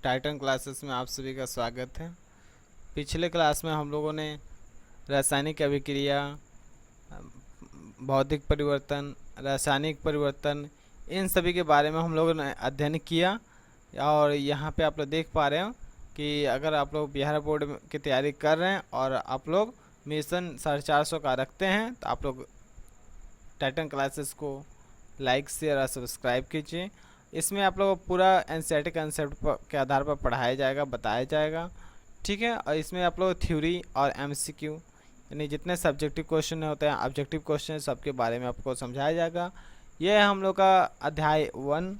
Titan classes में आप सभी का स्वागत है। पिछले क्लास में हम लोगों ने रासायनिक अभिक्रिया, भौतिक परिवर्तन, रासायनिक परिवर्तन, इन सभी के बारे में हम लोगों ने अध्ययन किया। और यहाँ पे आप लोग देख पा रहे हो कि अगर आप लोग बिहार बोर्ड की तैयारी कर रहे हैं और आप लोग मिशन 450 का रखते हैं तो आप लोग टाइटन क्लासेस को लाइक शेयर और सब्सक्राइब कीजिए। इसमें आप लोगों को पूरा एनसीईआरटी कंसेप्ट के आधार पर पढ़ाया जाएगा, बताया जाएगा, ठीक है। और इसमें आप लोग थ्योरी और एमसीक्यू यानी जितने सब्जेक्टिव क्वेश्चन होते हैं, ऑब्जेक्टिव क्वेश्चन, सबके बारे में आपको समझाया जाएगा। यह हम लोग का अध्याय 1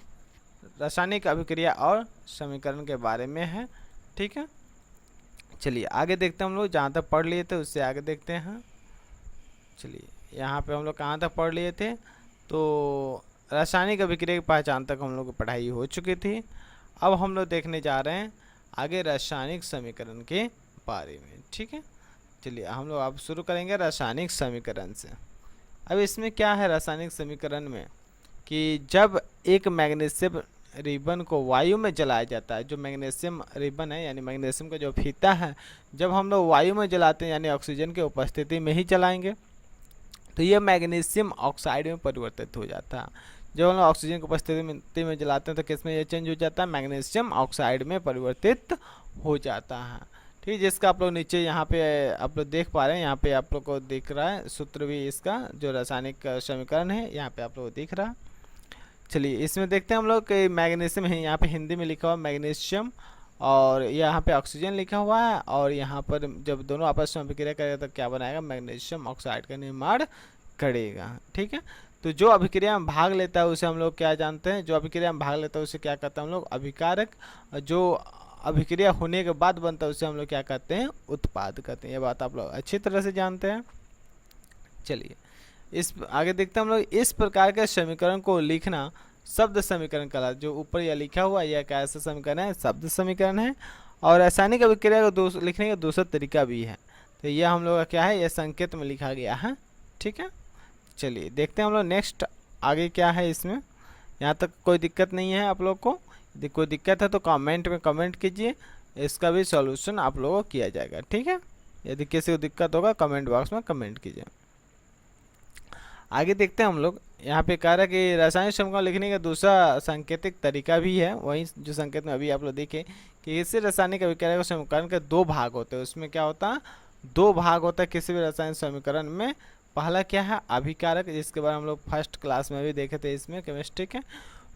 रासायनिक अभिक्रिया और समीकरण के बारे में है, ठीक है। चलिए आगे देखते हैं। हम लोग जहाँ तक पढ़ लिए थे उससे आगे देखते हैं। चलिए यहाँ पे हम लोग कहाँ तक पढ़ लिए थे, तो रासायनिक अभिक्रिया की पहचान तक हम लोग की पढ़ाई हो चुकी थी। अब हम लोग देखने जा रहे हैं आगे रासायनिक समीकरण के बारे में, ठीक है। चलिए हम लोग अब शुरू करेंगे रासायनिक समीकरण से। अब इसमें क्या है रासायनिक समीकरण में कि जब एक मैग्नीशियम रिबन को वायु में जलाया जाता है, जो मैग्नीशियम रिबन है यानी मैग्नीशियम का जो फीता है, जब हम लोग वायु में जलाते हैं यानी ऑक्सीजन की उपस्थिति में ही जलाएंगे तो ये मैग्नीशियम ऑक्साइड में परिवर्तित हो जाता है। जब हम लोग ऑक्सीजन की उपस्थिति में जलाते हैं तो किस में ये चेंज हो जाता है, मैग्नीशियम ऑक्साइड में परिवर्तित हो जाता है, ठीक है। जिसका आप लोग नीचे यहाँ पे आप लोग देख पा रहे हैं, यहाँ पे आप लोग को दिख रहा है सूत्र भी, इसका जो रासायनिक समीकरण है यहाँ पे आप लोग को दिख रहा है। चलिए इसमें देखते हैं हम लोग कि मैग्नीशियम है, यहाँ पे हिंदी में लिखा हुआ मैग्नीशियम और यहाँ पे ऑक्सीजन लिखा हुआ है, और यहाँ पर जब दोनों आपस में अभिक्रिया करेगा तो क्या बनाएगा, मैग्नीशियम ऑक्साइड का निर्माण करेगा, ठीक है। तो जो अभिक्रिया में भाग लेता है उसे हम लोग क्या जानते हैं, जो अभिक्रिया में भाग लेता है उसे क्या कहते हैं हम लोग, अभिकारक। जो अभिक्रिया होने के बाद बनता है उसे हम लोग क्या कहते हैं, उत्पाद कहते हैं। ये बात आप लोग अच्छी तरह से जानते हैं। चलिए इस आगे देखते हैं हम लोग। इस प्रकार के समीकरण को लिखना शब्द समीकरण कहलाता है। जो ऊपर यह लिखा हुआ यह कैसा समीकरण है, शब्द समीकरण है। और रासायनिक अभिक्रिया को लिखने का दूसरा तरीका भी है, तो यह हम लोग का क्या है, यह संकेत में लिखा गया है, ठीक है। चलिए देखते हैं हम लोग नेक्स्ट आगे क्या है इसमें। यहाँ तक कोई दिक्कत नहीं है आप लोग को? यदि कोई दिक्कत है तो कमेंट में कमेंट कीजिए, इसका भी सॉल्यूशन आप लोगों को किया जाएगा, ठीक है। यदि किसी को दिक्कत होगा कमेंट बॉक्स में कमेंट कीजिए। आगे देखते हैं हम लोग। यहाँ पे कह रहा है कि रासायनिक समीकरण लिखने का दूसरा सांकेतिक तरीका भी है, वही जो संकेत में अभी आप लोग देखे कि इससे रासायनिक अभिक्रिया के समीकरण के दो भाग होते हैं। उसमें क्या होता है, दो भाग होता है किसी भी रासायनिक समीकरण में। पहला क्या है, अभिकारक, जिसके बारे में हम लोग फर्स्ट क्लास में भी देखे थे इसमें केमिस्ट्री के।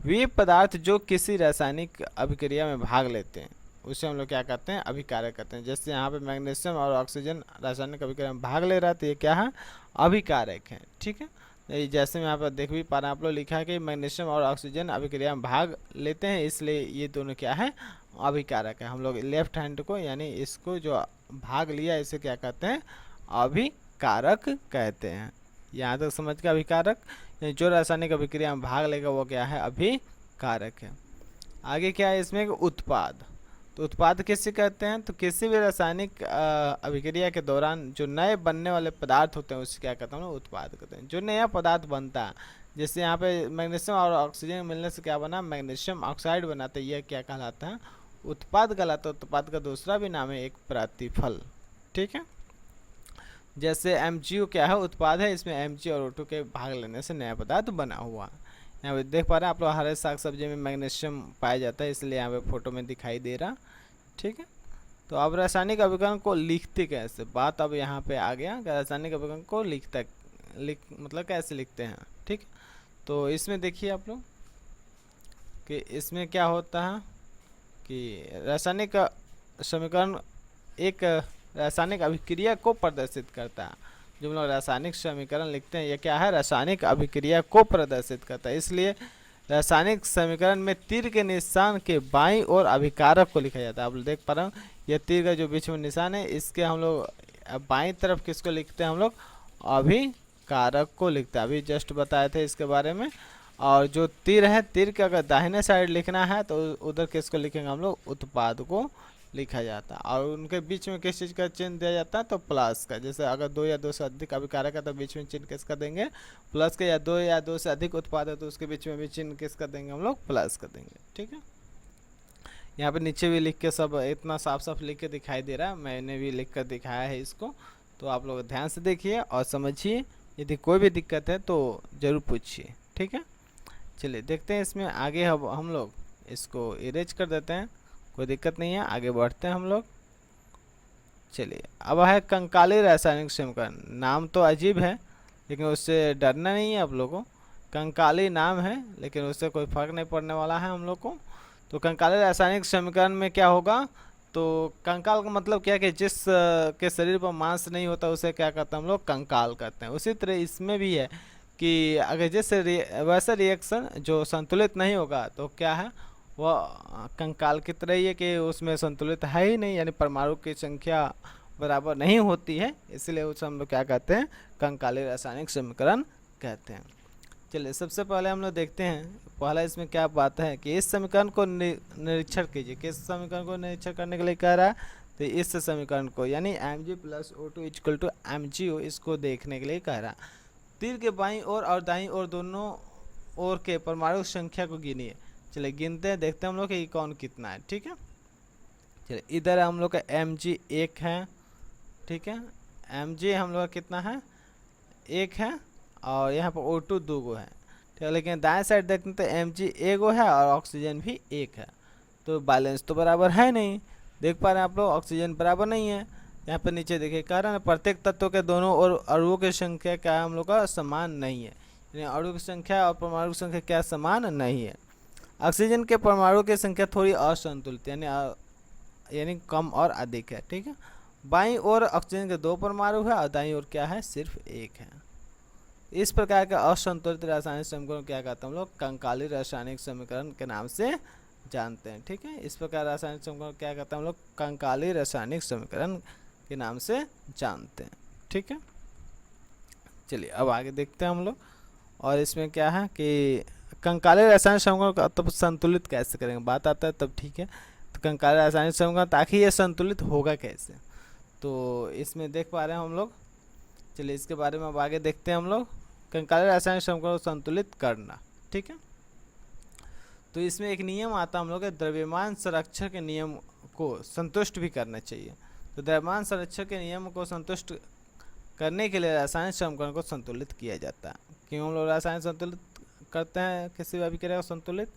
वे पदार्थ जो किसी रासायनिक अभिक्रिया में भाग लेते हैं उसे हम लोग क्या कहते हैं, अभिकारक कहते हैं। जैसे यहाँ पे मैग्नीशियम और ऑक्सीजन रासायनिक अभिक्रिया में भाग ले रहा है तो ये क्या है, अभिकारक है, ठीक है। जैसे मैं यहाँ पर देख भी पा रहे हैं आप लोग, लिखा है कि मैग्नीशियम और ऑक्सीजन अभिक्रिया में भाग लेते हैं, इसलिए ये दोनों क्या है, अभिकारक है। हम लोग लेफ्ट हैंड को यानी इसको जो भाग लिया इसे क्या कहते हैं, अभिकारक कहते हैं। यहाँ तक समझ के अभिकारक जो रासायनिक अभिक्रिया में भाग लेगा वो क्या है, अभिकारक है। आगे क्या है इसमें, उत्पाद। तो उत्पाद किसे कहते हैं, तो किसी भी रासायनिक अभिक्रिया के दौरान जो नए बनने वाले पदार्थ होते हैं उसे क्या कहते हैं, उत्पाद कहते हैं। जो नया पदार्थ बनता है, जैसे यहाँ पे मैग्नीशियम और ऑक्सीजन मिलने से क्या बना, मैग्नीशियम ऑक्साइड बनाता है, यह क्या कहलाता है, उत्पाद कहलाता है। उत्पाद का दूसरा भी नाम है एक प्रतिफल, ठीक है। जैसे MgO क्या है, उत्पाद है, इसमें Mg और O2 के भाग लेने से नया पदार्थ बना हुआ है। यहाँ पे देख पा रहे हैं आप लोग, हरे साग सब्जी में मैग्नीशियम पाया जाता है, इसलिए यहाँ पे फोटो में दिखाई दे रहा, ठीक है। तो अब रासायनिक अभिकरण को लिखते कैसे, बात अब यहाँ पे आ गया कि रासायनिक अभिकरण को मतलब कैसे लिखते हैं, ठीक। तो इसमें देखिए आप लोग कि इसमें क्या होता है कि रासायनिक समीकरण एक रासायनिक अभिक्रिया को प्रदर्शित करता है। जो हम लोग रासायनिक समीकरण लिखते हैं यह क्या है, रासायनिक अभिक्रिया को प्रदर्शित करता है। इसलिए रासायनिक समीकरण में तीर के निशान के बाईं ओर अभिकारक को लिखा जाता है। आप लोग देख पा रहे हो यह तीर का जो बीच में निशान है, इसके हम लोग बाईं तरफ किसको लिखते हैं, हम लोग अभिकारक को लिखते हैं। अभी जस्ट बताए थे इसके बारे में। और जो तीर है, तीर के अगर दाहिने साइड लिखना है तो उधर किसको लिखेंगे हम लोग, उत्पाद को लिखा जाता है। और उनके बीच में किस चीज़ का चिन्ह दिया जाता है, तो प्लस का। जैसे अगर दो या दो से अधिक अभिकारक है तो बीच में चिन्ह किसका देंगे, प्लस का। या दो से अधिक उत्पाद है तो उसके बीच में भी चिन्ह किसका देंगे हम लोग, प्लस का देंगे, ठीक है। यहाँ पे नीचे भी लिख के सब इतना साफ साफ लिख के दिखाई दे रहा है, मैंने भी लिख कर दिखाया है इसको। तो आप लोग ध्यान से देखिए और समझिए, यदि कोई भी दिक्कत है तो ज़रूर पूछिए, ठीक है। चलिए देखते हैं इसमें आगे। हम लोग इसको इरेज कर देते हैं, कोई दिक्कत नहीं है, आगे बढ़ते हैं हम लोग। चलिए अब है कंकाली रासायनिक समीकरण। नाम तो अजीब है लेकिन उससे डरना नहीं है आप लोगों को। कंकाली नाम है लेकिन उससे कोई फर्क नहीं पड़ने वाला है हम लोग को। तो कंकाली रासायनिक समीकरण में क्या होगा, तो कंकाल का मतलब क्या है कि जिस के शरीर पर मांस नहीं होता उसे क्या कहते हैं हम लोग, कंकाल कहते हैं। उसी तरह इसमें भी है कि अगर जैसे वैसा रिएक्शन जो संतुलित नहीं होगा तो क्या है, वह कंकाल की तरह ही है कि उसमें संतुलित है ही नहीं, यानी परमाणु की संख्या बराबर नहीं होती है, इसलिए उसे हम लोग क्या कहते हैं, कंकाली रासायनिक समीकरण कहते हैं। चलिए सबसे पहले हम लोग देखते हैं, पहला इसमें क्या बात है कि इस समीकरण को निरीक्षण कीजिए। किस समीकरण को निरीक्षण करने के लिए कह रहा है, तो इस समीकरण को, यानी Mg + O2 = MgO, इसको देखने के लिए कह रहा है। तीर के बाईं ओर और दाईं ओर दोनों ओर के परमाणु संख्या को गिनिए। चलिए गिनते हैं, देखते हैं हम लोग कि कौन कितना है, ठीक है। चलिए इधर हम लोग का Mg 1 है, ठीक है। Mg हम लोग का कितना है, 1 है, और यहाँ पर O2 2 गो है, ठीक है। लेकिन दाएं साइड देखते हैं तो Mg 1 गो है और ऑक्सीजन भी 1 है, तो बैलेंस तो बराबर है नहीं। देख पा रहे हैं आप लोग, ऑक्सीजन बराबर नहीं है। यहाँ पर नीचे देखिए कारण प्रत्येक तत्व के दोनों और अणुओं की संख्या क्या है हम लोग का, समान नहीं है, यानी अणु की संख्या और परमाणु की संख्या क्या समान नहीं है। ऑक्सीजन के परमाणु की संख्या थोड़ी असंतुलित यानी कम और अधिक है, ठीक है। बाईं ओर ऑक्सीजन के 2 परमाणु है और दाईं ओर क्या है, सिर्फ 1 है। इस प्रकार का असंतुलित रासायनिक समीकरण क्या कहते हैं हम लोग, कंकाली रासायनिक समीकरण के नाम से जानते हैं, ठीक है। इस प्रकार रासायनिक समीकरण क्या कहते हैं हम लोग, कंकाली रासायनिक समीकरण के नाम से जानते हैं, ठीक है। चलिए अब आगे देखते हैं हम लोग, और इसमें क्या है कि कंकाली रासायनिक समीकरण को तब संतुलित कैसे करेंगे, बात आता है तब, ठीक है। तो कंकाली रासायनिक समीकरण ताकि ये संतुलित होगा कैसे, तो इसमें देख पा रहे हैं हम लोग। चलिए इसके बारे में अब आगे देखते हैं हम लोग, कंकाली रासायनिक समीकरण को संतुलित करना, ठीक है। तो इसमें एक नियम आता है हम लोग के, द्रव्यमान संरक्षण के नियम को संतुष्ट भी करना चाहिए। तो द्रव्यमान संरक्षण के नियम को संतुष्ट करने के लिए रासायनिक समीकरण को संतुलित किया जाता है। क्यों हम लोग रासायनिक संतुलित करते हैं किसी भी अभिक्रिया को संतुलित,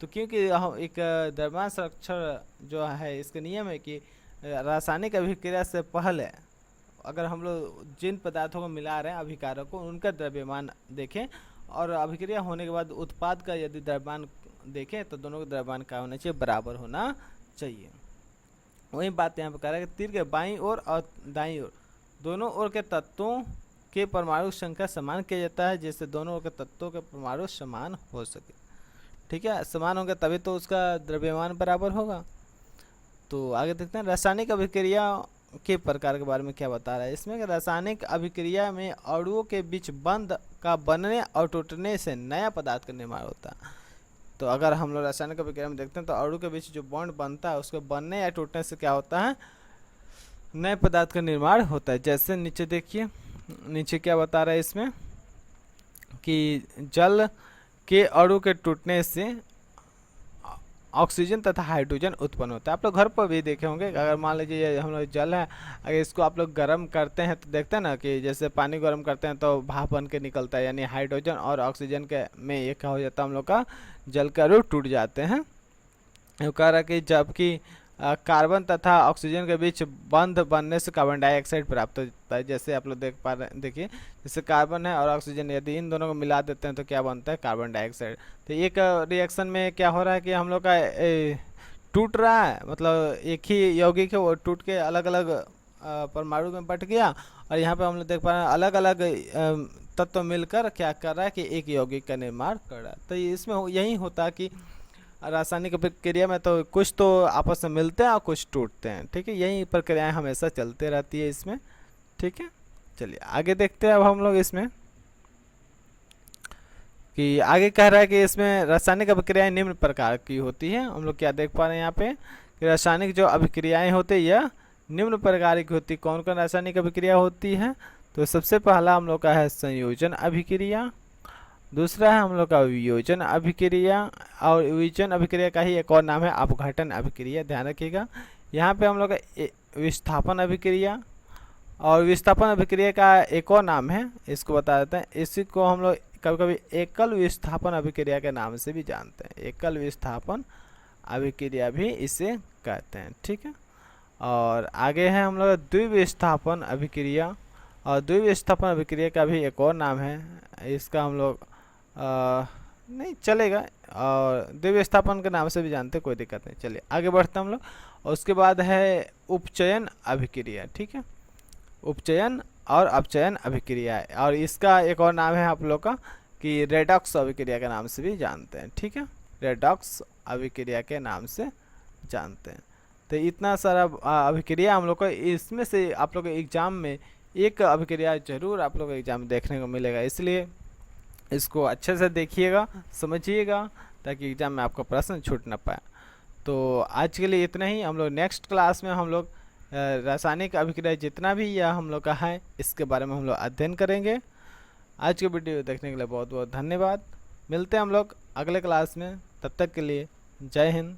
तो क्योंकि हम एक द्रव्यमान संरक्षण जो है इसका नियम है कि रासायनिक अभिक्रिया से पहले अगर हम लोग जिन पदार्थों को मिला रहे हैं अभिकारक को, उनका द्रव्यमान देखें, और अभिक्रिया होने के बाद उत्पाद का यदि द्रव्यमान देखें तो दोनों का द्रव्यमान क्या होना चाहिए, बराबर होना चाहिए। वही बात यहाँ पर कह रहा है कि तीर के बाईं ओर और दाईं ओर दोनों ओर के तत्वों के परमाणु संख्या समान किया जाता है, जिससे दोनों ओर के तत्वों के परमाणु समान हो सके, ठीक है। समान होंगे तभी तो उसका द्रव्यमान बराबर होगा। तो आगे देखते हैं रासायनिक अभिक्रिया के प्रकार के बारे में क्या बता रहा है इसमें, कि रासायनिक अभिक्रिया में अणुओं के बीच बंध का बनने और टूटने से नया पदार्थ का निर्माण होता है। तो अगर हम लोग रासायनिक अभिक्रिया में देखते हैं तो अणु के बीच जो बॉन्ड बनता है उसके बनने या टूटने से क्या होता है, नए पदार्थ का निर्माण होता है। जैसे नीचे देखिए, नीचे क्या बता रहा है इसमें कि जल के अणु के टूटने से ऑक्सीजन तथा हाइड्रोजन उत्पन्न होता है। आप लोग घर पर भी देखे होंगे, अगर मान लीजिए हम लोग जल है, अगर इसको आप लोग गर्म करते हैं तो देखते हैं ना कि जैसे पानी गर्म करते हैं तो भाप बन के निकलता है, यानी हाइड्रोजन और ऑक्सीजन के में एक क्या हो जाता है, हम लोग का जल के अणु टूट जाते हैं। वो कह रहा है कि जबकि कार्बन तथा ऑक्सीजन के बीच बंध बनने से कार्बन डाइऑक्साइड प्राप्त होता है। जैसे आप लोग देख पा रहे हैं, देखिए जैसे कार्बन है और ऑक्सीजन, यदि इन दोनों को मिला देते हैं तो क्या बनता है, कार्बन डाइऑक्साइड। तो एक रिएक्शन में क्या हो रहा है कि हम लोग का टूट रहा है, मतलब एक ही यौगिक है वो टूट के अलग अलग परमाणु में बट गया, और यहाँ पे हम लोग देख पा रहे हैं अलग अलग तत्व मिलकर क्या कर रहा है कि एक यौगिक का निर्माण कर रहा है। तो इसमें यही होता है कि रासायनिक प्रक्रिया में तो कुछ तो आपस में मिलते हैं और कुछ टूटते हैं, ठीक है। यही प्रक्रियाएं हमेशा चलते रहती है इसमें, ठीक है। चलिए आगे देखते हैं अब हम लोग इसमें कि आगे कह रहा है कि इसमें रासायनिक अभिक्रियाएं निम्न प्रकार की होती हैं। हम लोग क्या देख पा रहे हैं यहाँ पे कि रासायनिक जो अभिक्रियाएं होती है यह निम्न प्रकार की होती है। कौन कौन रासायनिक अभिक्रिया होती है, तो सबसे पहला हम लोग का है संयोजन अभिक्रिया, दूसरा है हम लोग का वियोजन अभिक्रिया, और वियोजन अभिक्रिया का ही एक और नाम है अपघटन अभिक्रिया, ध्यान रखिएगा। यहाँ पे हम लोग का विस्थापन अभिक्रिया, और विस्थापन अभिक्रिया का एक और नाम है, इसको बता देते हैं। इसी को हम लोग कभी कभी एकल विस्थापन अभिक्रिया के नाम से भी जानते हैं, एकल विस्थापन अभिक्रिया भी इसे कहते हैं, ठीक है। और आगे है हम लोग द्विविस्थापन अभिक्रिया, और द्विविस्थापन अभिक्रिया का भी एक और नाम है, इसका हम लोग नहीं चलेगा, और द्विविस्थापन के नाम से भी जानते हैं, कोई दिक्कत नहीं। चलिए आगे बढ़ते हैं हम लोग। और उसके बाद है उपचयन अभिक्रिया, ठीक है, उपचयन और अपचयन अभिक्रिया है, और इसका एक और नाम है आप लोग का कि रेडॉक्स अभिक्रिया के नाम से भी जानते हैं, ठीक है, रेडॉक्स अभिक्रिया के नाम से जानते हैं। तो इतना सारा अभिक्रिया हम लोग को, इसमें से आप लोग के एग्जाम में एक अभिक्रिया जरूर आप लोग को एग्जाम में देखने को मिलेगा, इसलिए इसको अच्छे से देखिएगा, समझिएगा, ताकि एग्जाम में आपका प्रश्न छूट ना पाए। तो आज के लिए इतना ही। हम लोग नेक्स्ट क्लास में हम लोग रासायनिक अभिक्रिया जितना भी यह हम लोग का है, इसके बारे में हम लोग अध्ययन करेंगे। आज के वीडियो देखने के लिए बहुत बहुत धन्यवाद। मिलते हैं हम लोग अगले क्लास में, तब तक के लिए जय हिंद।